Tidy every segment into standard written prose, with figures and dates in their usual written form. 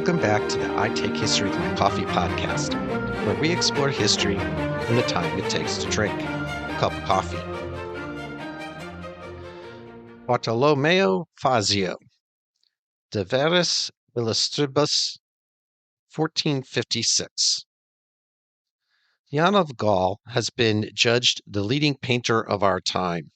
Welcome back to the I Take History Through Coffee podcast, where we explore history in the time it takes to drink a cup of coffee. Bartolomeo Fazio, De Veris Illustribus, 1456. Jan of Gaul has been judged the leading painter of our time.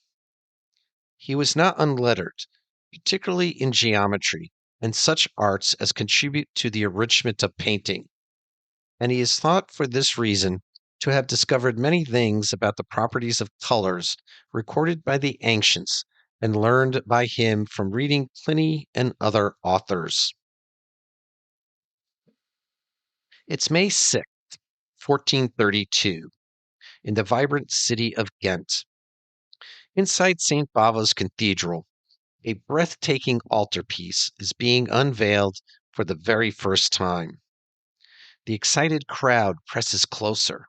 He was not unlettered, particularly in geometry and such arts as contribute to the enrichment of painting, and he is thought for this reason to have discovered many things about the properties of colors recorded by the ancients and learned by him from reading Pliny and other authors. It's May 6th, 1432, in the vibrant city of Ghent. Inside St. Bavo's Cathedral, a breathtaking altarpiece is being unveiled for the very first time. The excited crowd presses closer,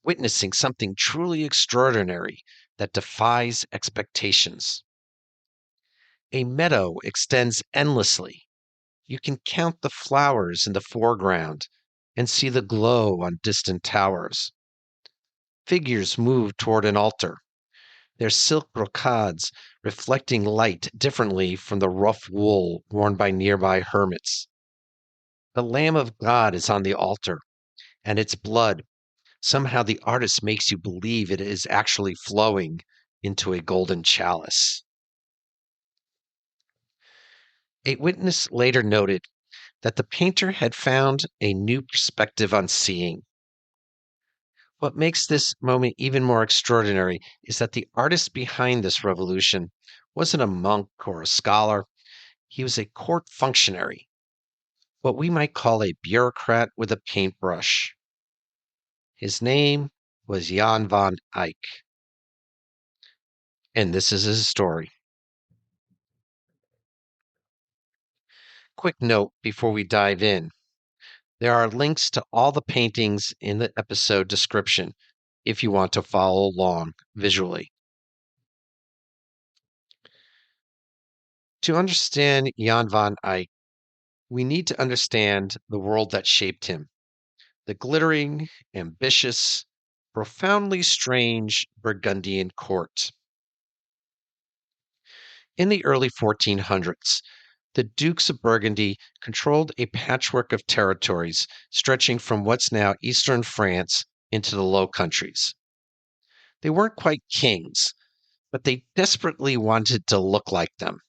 witnessing something truly extraordinary that defies expectations. A meadow extends endlessly. You can count the flowers in the foreground and see the glow on distant towers. Figures move toward an altar, their silk brocades reflecting light differently from the rough wool worn by nearby hermits. The Lamb of God is on the altar, and its blood, somehow the artist makes you believe it is actually flowing into a golden chalice. A witness later noted that the painter had found a new perspective on seeing. What makes this moment even more extraordinary is that the artist behind this revolution wasn't a monk or a scholar. He was a court functionary, what we might call a bureaucrat with a paintbrush. His name was Jan van Eyck. And this is his story. Quick note before we dive in. There are links to all the paintings in the episode description if you want to follow along visually. To understand Jan van Eyck, we need to understand the world that shaped him, the glittering, ambitious, profoundly strange Burgundian court. In the early 1400s, the Dukes of Burgundy controlled a patchwork of territories stretching from what's now eastern France into the Low Countries. They weren't quite kings, but they desperately wanted to look like them.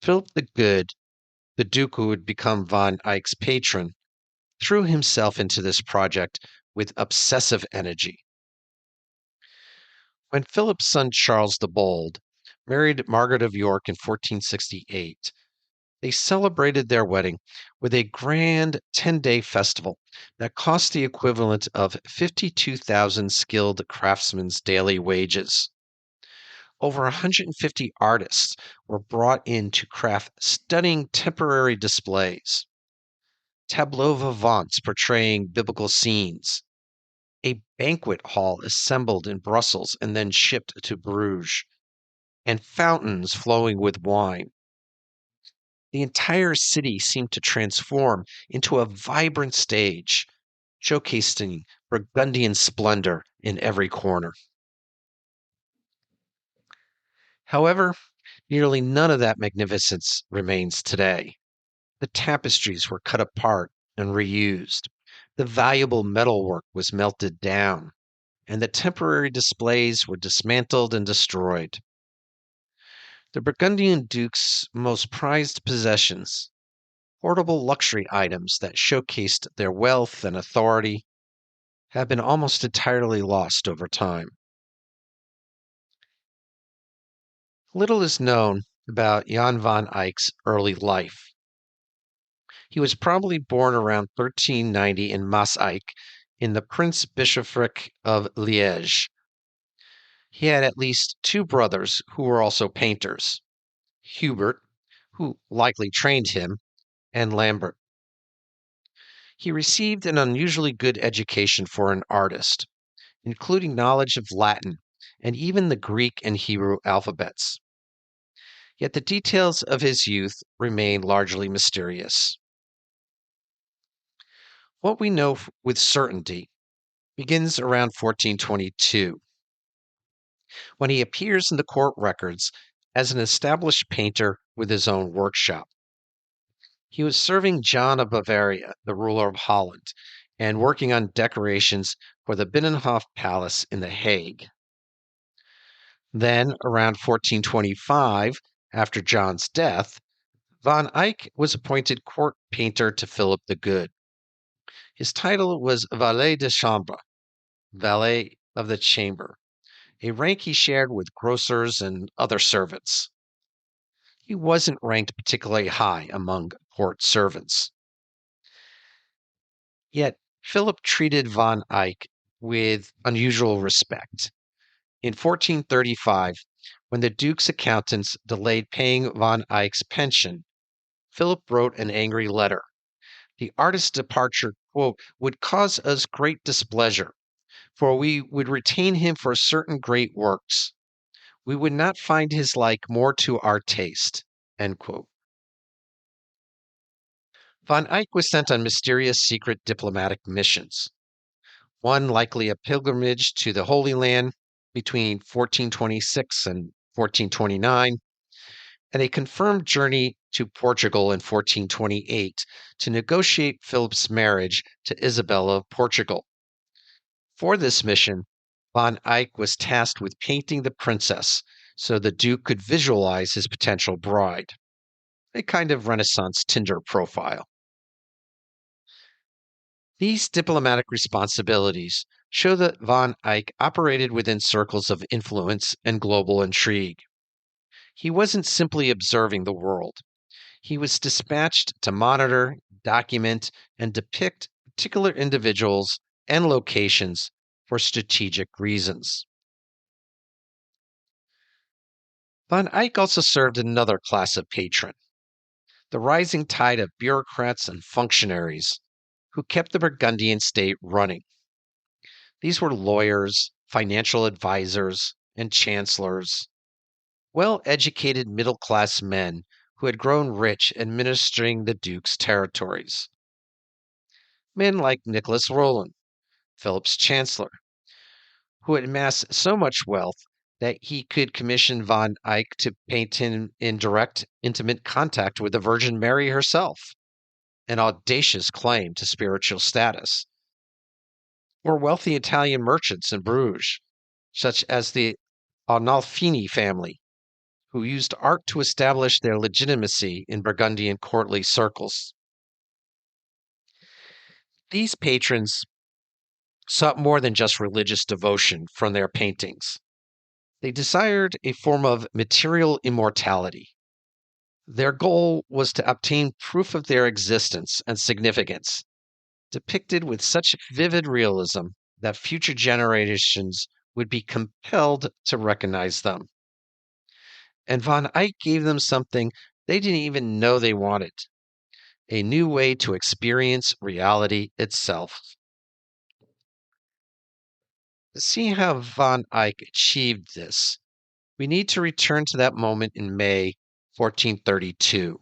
Philip the Good, the Duke who would become von Eyck's patron, threw himself into this project with obsessive energy. When Philip's son Charles the Bold married Margaret of York in 1468, they celebrated their wedding with a grand 10-day festival that cost the equivalent of 52,000 skilled craftsmen's daily wages. Over 150 artists were brought in to craft stunning temporary displays, tableaux vivants portraying biblical scenes, a banquet hall assembled in Brussels and then shipped to Bruges, and fountains flowing with wine. The entire city seemed to transform into a vibrant stage, showcasing Burgundian splendor in every corner. However, nearly none of that magnificence remains today. The tapestries were cut apart and reused. The valuable metalwork was melted down, and the temporary displays were dismantled and destroyed. The Burgundian dukes' most prized possessions, portable luxury items that showcased their wealth and authority, have been almost entirely lost over time. Little is known about Jan van Eyck's early life. He was probably born around 1390 in Maaseik in the Prince-Bishopric of Liège. He had at least two brothers who were also painters, Hubert, who likely trained him, and Lambert. He received an unusually good education for an artist, including knowledge of Latin and even the Greek and Hebrew alphabets. Yet the details of his youth remain largely mysterious. What we know with certainty begins around 1422, when he appears in the court records as an established painter with his own workshop. He was serving John of Bavaria, the ruler of Holland, and working on decorations for the Binnenhof Palace in The Hague. Then, around 1425, after John's death, van Eyck was appointed court painter to Philip the Good. His title was valet de chambre, valet of the chamber, a rank he shared with grocers and other servants. He wasn't ranked particularly high among court servants. Yet Philip treated van Eyck with unusual respect. In 1435, when the Duke's accountants delayed paying van Eyck's pension, Philip wrote an angry letter. The artist's departure, quote, would cause us great displeasure, for we would retain him for certain great works. We would not find his like more to our taste, end quote. Van Eyck was sent on mysterious secret diplomatic missions, one likely a pilgrimage to the Holy Land between 1426 and 1429, and a confirmed journey to Portugal in 1428 to negotiate Philip's marriage to Isabella of Portugal. For this mission, van Eyck was tasked with painting the princess so the Duke could visualize his potential bride, a kind of Renaissance Tinder profile. These diplomatic responsibilities show that van Eyck operated within circles of influence and global intrigue. He wasn't simply observing the world. He was dispatched to monitor, document, and depict particular individuals and locations for strategic reasons. Van Eyck also served another class of patron, the rising tide of bureaucrats and functionaries who kept the Burgundian state running. These were lawyers, financial advisors, and chancellors, well-educated middle-class men who had grown rich administering the Duke's territories. Men like Nicholas Roland, Philip's chancellor, who had amassed so much wealth that he could commission van Eyck to paint him in direct, intimate contact with the Virgin Mary herself, an audacious claim to spiritual status. Or wealthy Italian merchants in Bruges, such as the Arnolfini family, who used art to establish their legitimacy in Burgundian courtly circles. These patrons sought more than just religious devotion from their paintings. They desired a form of material immortality. Their goal was to obtain proof of their existence and significance, depicted with such vivid realism that future generations would be compelled to recognize them. And van Eyck gave them something they didn't even know they wanted, a new way to experience reality itself. To see how van Eyck achieved this, we need to return to that moment in May 1432,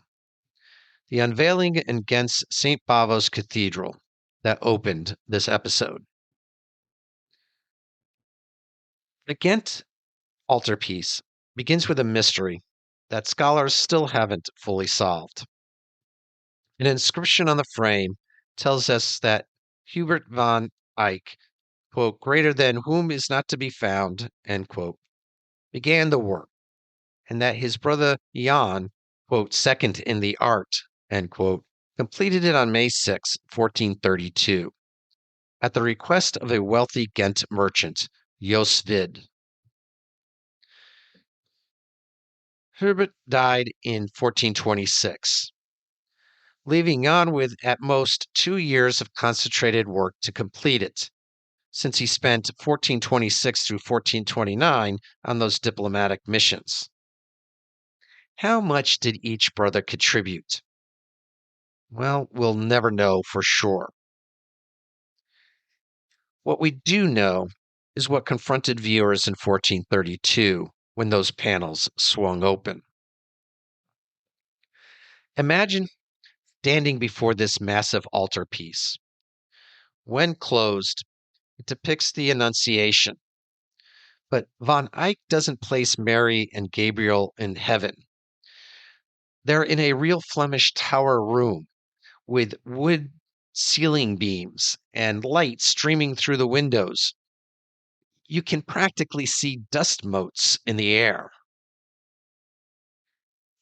the unveiling in Ghent's St. Bavo's Cathedral that opened this episode. The Ghent Altarpiece begins with a mystery that scholars still haven't fully solved. An inscription on the frame tells us that Hubert van Eyck, quote, greater than whom is not to be found, end quote, began the work, and that his brother Jan, quote, second in the art, end quote, completed it on May 6, 1432, at the request of a wealthy Ghent merchant, Jos Vid. Hubert died in 1426, leaving Jan with at most 2 years of concentrated work to complete it, since he spent 1426 through 1429 on those diplomatic missions. How much did each brother contribute? Well, we'll never know for sure. What we do know is what confronted viewers in 1432 when those panels swung open. Imagine standing before this massive altarpiece. When closed, it depicts the Annunciation. But Van Eyck doesn't place Mary and Gabriel in heaven. They're in a real Flemish tower room with wood ceiling beams and light streaming through the windows. You can practically see dust motes in the air.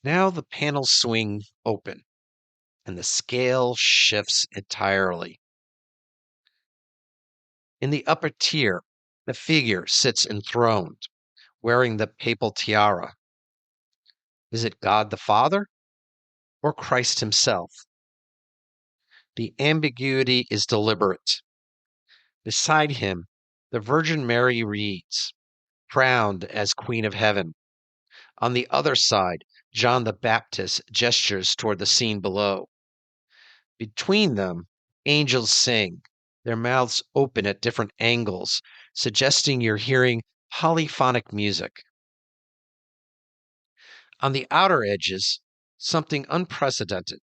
Now the panels swing open and the scale shifts entirely. In the upper tier, the figure sits enthroned, wearing the papal tiara. Is it God the Father or Christ himself? The ambiguity is deliberate. Beside him, the Virgin Mary reads, crowned as Queen of Heaven. On the other side, John the Baptist gestures toward the scene below. Between them, angels sing, their mouths open at different angles, suggesting you're hearing polyphonic music. On the outer edges, something unprecedented.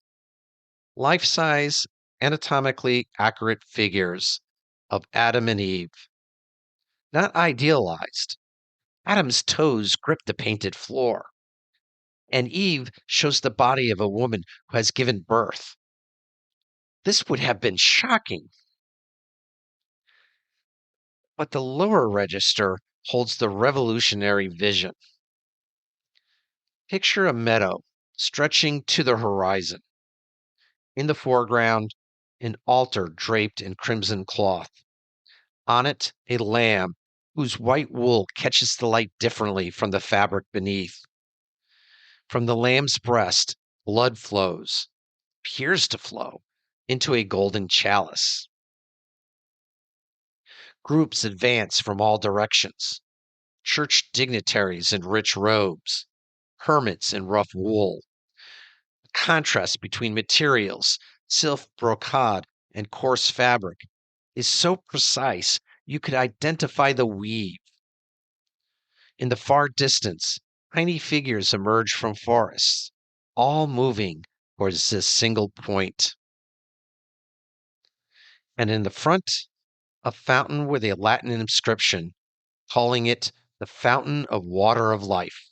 Life-size, anatomically accurate figures of Adam and Eve. Not idealized. Adam's toes grip the painted floor, and Eve shows the body of a woman who has given birth. This would have been shocking. But the lower register holds the revolutionary vision. Picture a meadow stretching to the horizon. In the foreground, an altar draped in crimson cloth. On it, a lamb whose white wool catches the light differently from the fabric beneath. From the lamb's breast, blood flows, appears to flow, into a golden chalice. Groups advance from all directions. Church dignitaries in rich robes, hermits in rough wool. The contrast between materials, silk brocade and coarse fabric, is so precise you could identify the weave. In the far distance, tiny figures emerge from forests, all moving towards this single point. And in the front, a fountain with a Latin inscription, calling it the Fountain of Water of Life.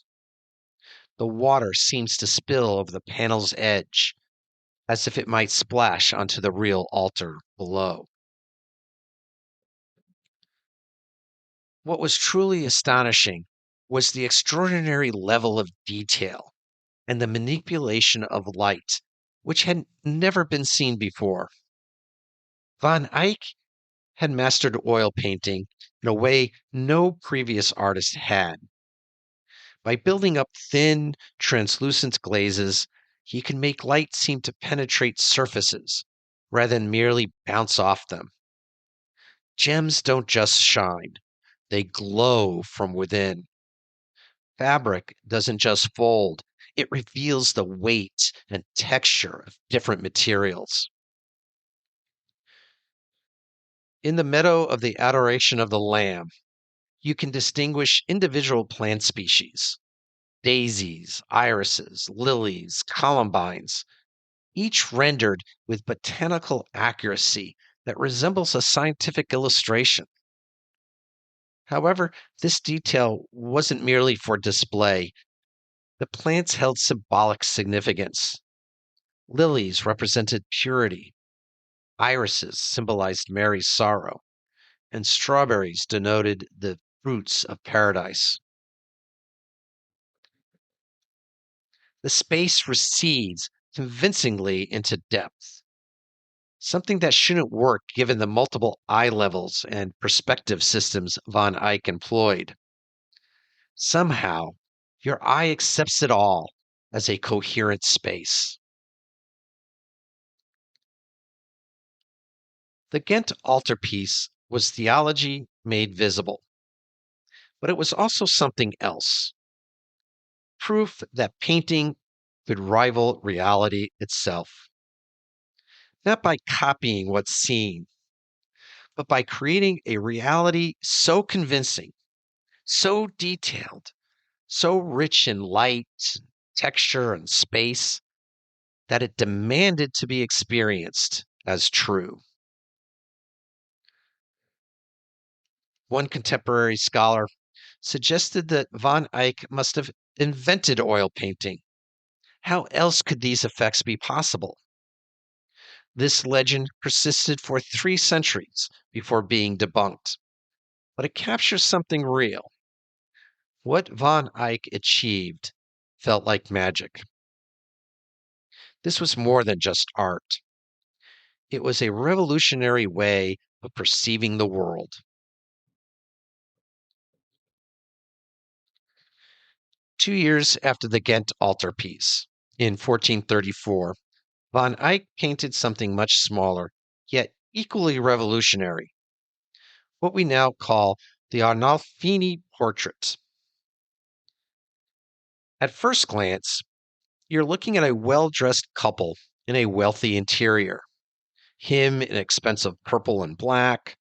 The water seems to spill over the panel's edge, as if it might splash onto the real altar below. What was truly astonishing was the extraordinary level of detail and the manipulation of light, which had never been seen before. Van Eyck had mastered oil painting in a way no previous artist had. By building up thin, translucent glazes, he can make light seem to penetrate surfaces rather than merely bounce off them. Gems don't just shine, they glow from within. Fabric doesn't just fold, it reveals the weight and texture of different materials. In the meadow of the Adoration of the Lamb, you can distinguish individual plant species: daisies, irises, lilies, columbines, each rendered with botanical accuracy that resembles a scientific illustration. However, this detail wasn't merely for display. The plants held symbolic significance. Lilies represented purity, irises symbolized Mary's sorrow, and strawberries denoted the fruits of paradise. The space recedes convincingly into depth, something that shouldn't work given the multiple eye levels and perspective systems Van Eyck employed. Somehow, your eye accepts it all as a coherent space. The Ghent Altarpiece was theology made visible, but it was also something else: proof that painting could rival reality itself, not by copying what's seen, but by creating a reality so convincing, so detailed, so rich in light, texture, and space that it demanded to be experienced as true. One contemporary scholar suggested that Van Eyck must have invented oil painting. How else could these effects be possible? This legend persisted for 3 centuries before being debunked, but it captures something real. What Van Eyck achieved felt like magic. This was more than just art. It was a revolutionary way of perceiving the world. 2 years after the Ghent Altarpiece, in 1434, Van Eyck painted something much smaller, yet equally revolutionary, what we now call the Arnolfini Portrait. At first glance, you're looking at a well-dressed couple in a wealthy interior. Him in expensive purple and black,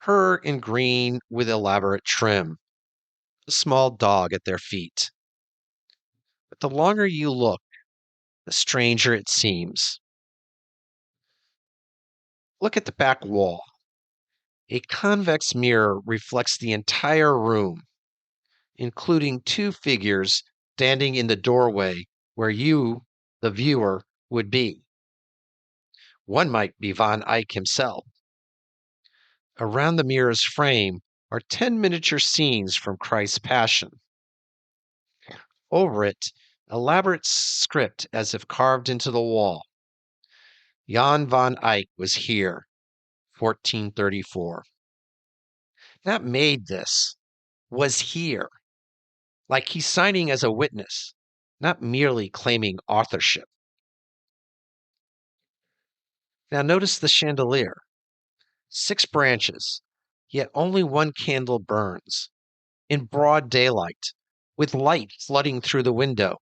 her in green with elaborate trim, a small dog at their feet. But the longer you look, the stranger it seems. Look at the back wall. A convex mirror reflects the entire room, including two figures standing in the doorway where you, the viewer, would be. One might be Van Eyck himself. Around the mirror's frame are 10 miniature scenes from Christ's Passion. Over it, elaborate script as if carved into the wall. Jan van Eyck was here, 1434. Not made this, was here. Like he's signing as a witness, not merely claiming authorship. Now notice the chandelier. 6 branches, yet only one candle burns, in broad daylight, with light flooding through the window.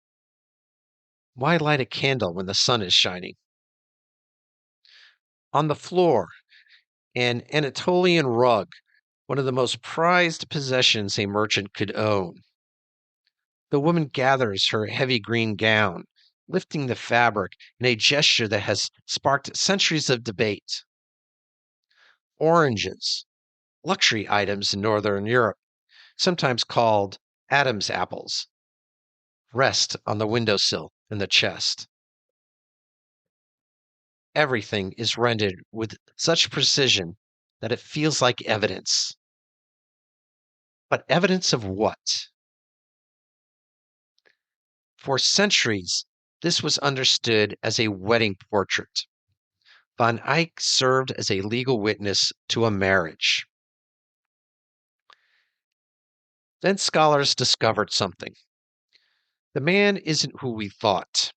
Why light a candle when the sun is shining? On the floor, an Anatolian rug, one of the most prized possessions a merchant could own. The woman gathers her heavy green gown, lifting the fabric in a gesture that has sparked centuries of debate. Oranges, luxury items in Northern Europe, sometimes called Adam's apples, rest on the windowsill and the chest. Everything is rendered with such precision that it feels like evidence. But evidence of what? For centuries, this was understood as a wedding portrait. Van Eyck served as a legal witness to a marriage. Then scholars discovered something. The man isn't who we thought.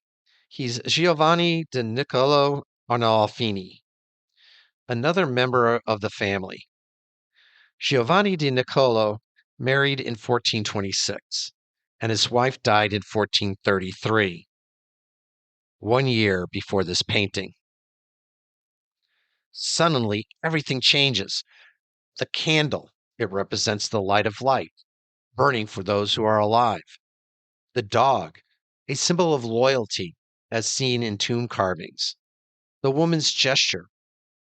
He's Giovanni di Niccolo Arnolfini, another member of the family. Giovanni di Niccolo married in 1426, and his wife died in 1433, 1 year before this painting. Suddenly, everything changes. The candle, it represents the light of life, burning for those who are alive. The dog, a symbol of loyalty, as seen in tomb carvings. The woman's gesture,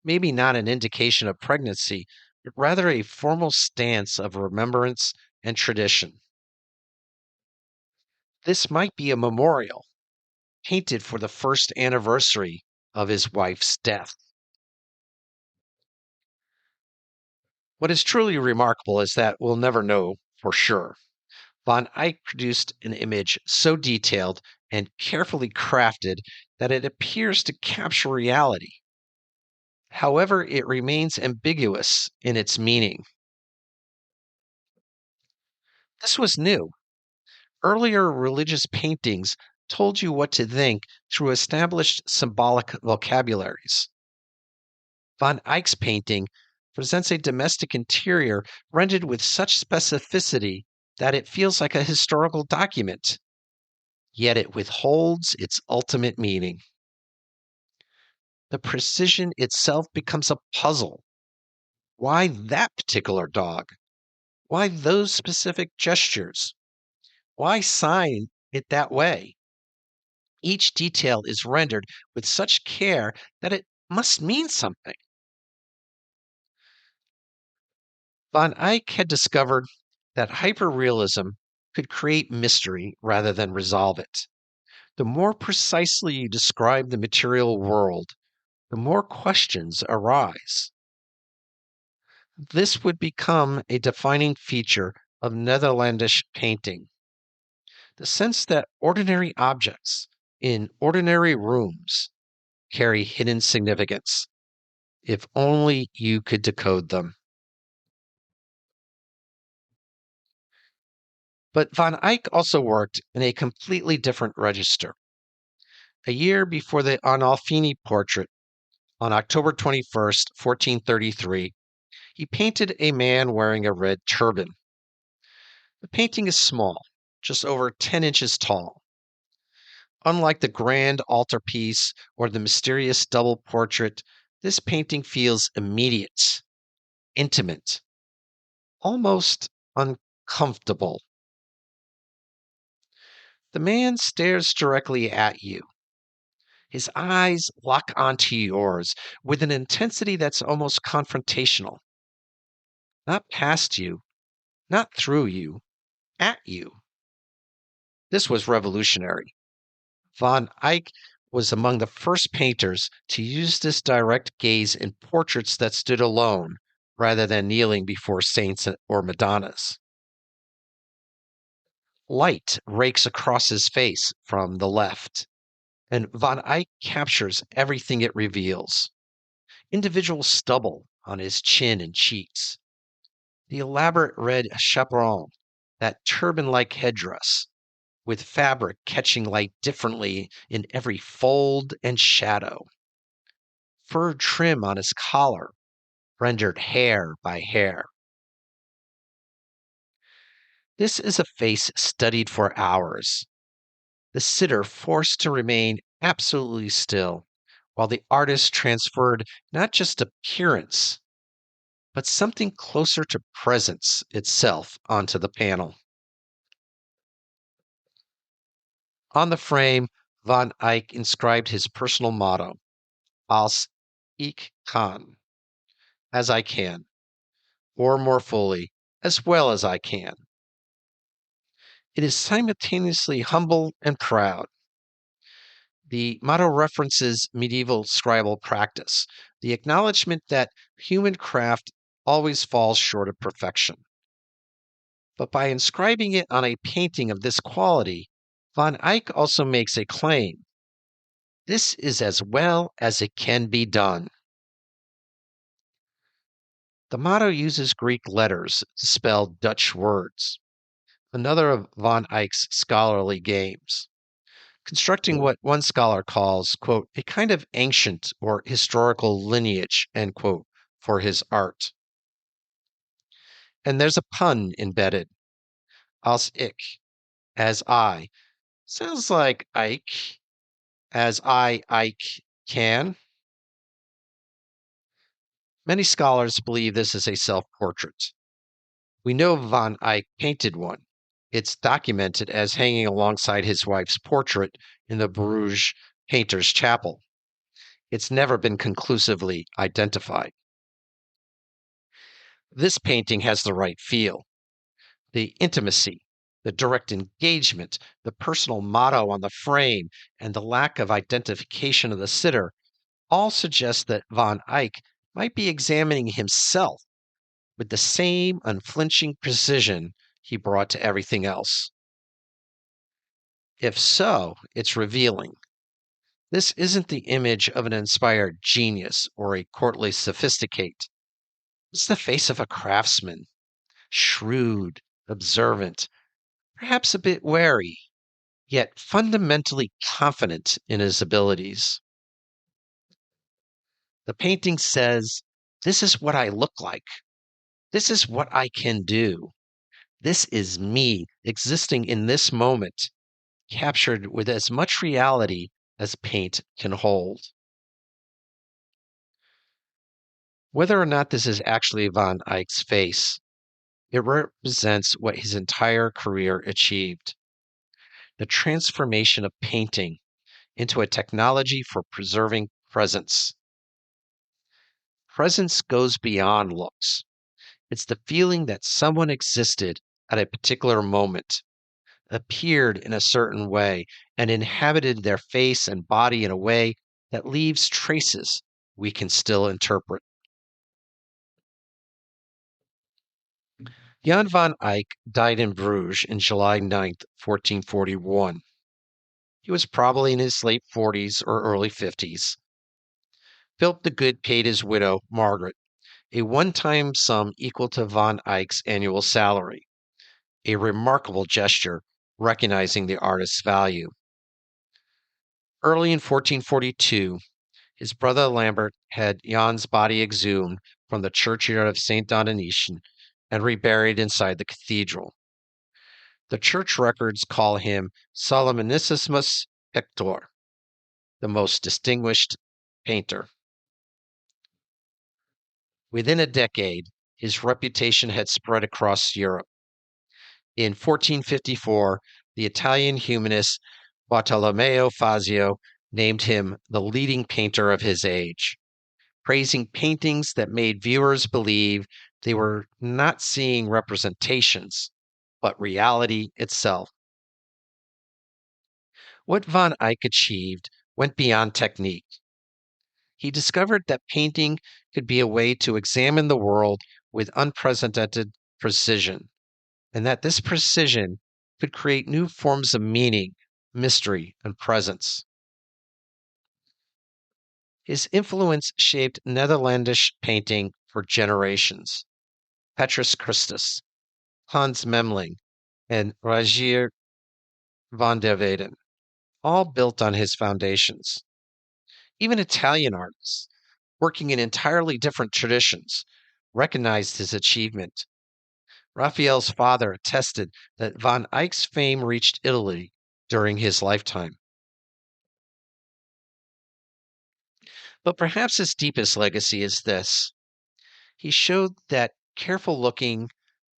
maybe not an indication of pregnancy, but rather a formal stance of remembrance and tradition. This might be a memorial, painted for the first anniversary of his wife's death. What is truly remarkable is that we'll never know for sure. Van Eyck produced an image so detailed and carefully crafted that it appears to capture reality. However, it remains ambiguous in its meaning. This was new. Earlier religious paintings told you what to think through established symbolic vocabularies. Van Eyck's painting presents a domestic interior rendered with such specificity that it feels like a historical document, yet it withholds its ultimate meaning. The precision itself becomes a puzzle. Why that particular dog? Why those specific gestures? Why sign it that way? Each detail is rendered with such care that it must mean something. Van Eyck had discovered that hyperrealism could create mystery rather than resolve it. The more precisely you describe the material world, the more questions arise. This would become a defining feature of Netherlandish painting. The sense that ordinary objects in ordinary rooms carry hidden significance, if only you could decode them. But Van Eyck also worked in a completely different register. A year before the Arnolfini portrait, on October 21st, 1433, he painted a man wearing a red turban. The painting is small, just over 10 inches tall. Unlike the grand altarpiece or the mysterious double portrait, this painting feels immediate, intimate, almost uncomfortable. The man stares directly at you. His eyes lock onto yours with an intensity that's almost confrontational. Not past you, not through you, at you. This was revolutionary. Van Eyck was among the first painters to use this direct gaze in portraits that stood alone rather than kneeling before saints or Madonnas. Light rakes across his face from the left, and Van Eyck captures everything it reveals. Individual stubble on his chin and cheeks, the elaborate red chaperon, that turban-like headdress, with fabric catching light differently in every fold and shadow. Fur trim on his collar, rendered hair by hair. This is a face studied for hours, the sitter forced to remain absolutely still, while the artist transferred not just appearance, but something closer to presence itself onto the panel. On the frame, Van Eyck inscribed his personal motto, Als ik kan, as I can, or more fully, as well as I can. It is simultaneously humble and proud. The motto references medieval scribal practice, the acknowledgement that human craft always falls short of perfection. But by inscribing it on a painting of this quality, Van Eyck also makes a claim. This is as well as it can be done. The motto uses Greek letters to spell Dutch words, another of Van Eyck's scholarly games, constructing what one scholar calls, quote, a kind of ancient or historical lineage, end quote, for his art. And there's a pun embedded. Als ik, as I, sounds like Ike, as Ike can. Many scholars believe this is a self-portrait. We know Van Eyck painted one. It's documented as hanging alongside his wife's portrait in the Bruges Painters' Chapel. It's never been conclusively identified. This painting has the right feel. The intimacy, the direct engagement, the personal motto on the frame, and the lack of identification of the sitter all suggest that Van Eyck might be examining himself with the same unflinching precision he brought to everything else. If so, it's revealing. This isn't the image of an inspired genius or a courtly sophisticate. It's the face of a craftsman, shrewd, observant, perhaps a bit wary, yet fundamentally confident in his abilities. The painting says, this is what I look like. This is what I can do. This is me existing in this moment, captured with as much reality as paint can hold. Whether or not this is actually Van Eyck's face, it represents what his entire career achieved. The transformation of painting into a technology for preserving presence. Presence goes beyond looks. It's the feeling that someone existed at a particular moment, appeared in a certain way, and inhabited their face and body in a way that leaves traces we can still interpret. Jan van Eyck died in Bruges in July 9th, 1441. He was probably in his late 40s or early 50s. Philip the Good paid his widow, Margaret, a one-time sum equal to von Eyck's annual salary, a remarkable gesture recognizing the artist's value. Early in 1442, his brother Lambert had Jan's body exhumed from the churchyard of St. Donatian and reburied inside the cathedral. The church records call him Solomonissimus Pictor, the most distinguished painter. Within a decade, his reputation had spread across Europe. In 1454, the Italian humanist Bartolomeo Fazio named him the leading painter of his age, praising paintings that made viewers believe they were not seeing representations, but reality itself. What van Eyck achieved went beyond technique. He discovered that painting could be a way to examine the world with unprecedented precision, and that this precision could create new forms of meaning, mystery, and presence. His influence shaped Netherlandish painting for generations. Petrus Christus, Hans Memling, and Rogier van der Weyden, all built on his foundations. Even Italian artists, working in entirely different traditions, recognized his achievement. Raphael's father attested that van Eyck's fame reached Italy during his lifetime. But perhaps his deepest legacy is this. He showed that careful looking,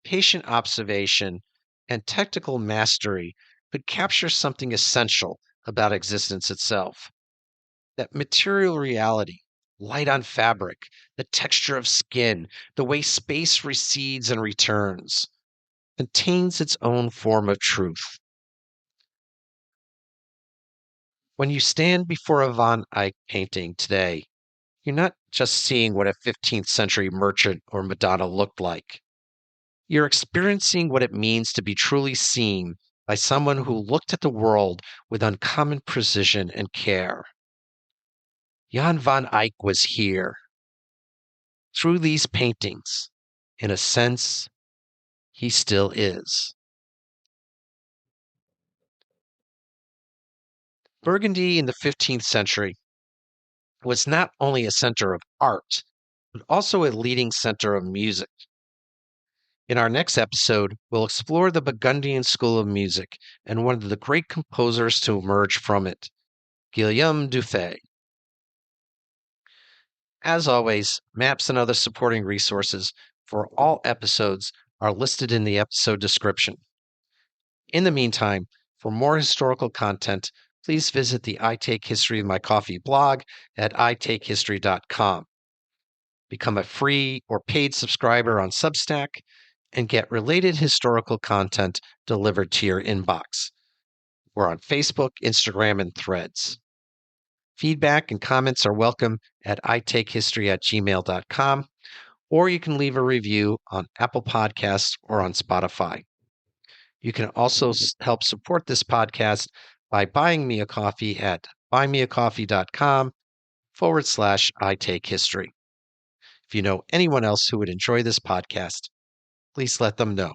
patient observation, and technical mastery could capture something essential about existence itself. That material reality, light on fabric, the texture of skin, the way space recedes and returns, contains its own form of truth. When you stand before a Van Eyck painting today, you're not just seeing what a 15th century merchant or Madonna looked like. You're experiencing what it means to be truly seen by someone who looked at the world with uncommon precision and care. Jan van Eyck was here. Through these paintings, in a sense, he still is. Burgundy in the 15th century was not only a center of art, but also a leading center of music. In our next episode, we'll explore the Burgundian school of music and one of the great composers to emerge from it, Guillaume Dufay. As always, maps and other supporting resources for all episodes are listed in the episode description. In the meantime, for more historical content, please visit the I Take History of My Coffee blog at itakehistory.com. Become a free or paid subscriber on Substack and get related historical content delivered to your inbox. We're on Facebook, Instagram, and Threads. Feedback and comments are welcome at itakehistory@gmail.com, or you can leave a review on Apple Podcasts or on Spotify. You can also help support this podcast by buying me a coffee at buymeacoffee.com/itakehistory. If you know anyone else who would enjoy this podcast, please let them know.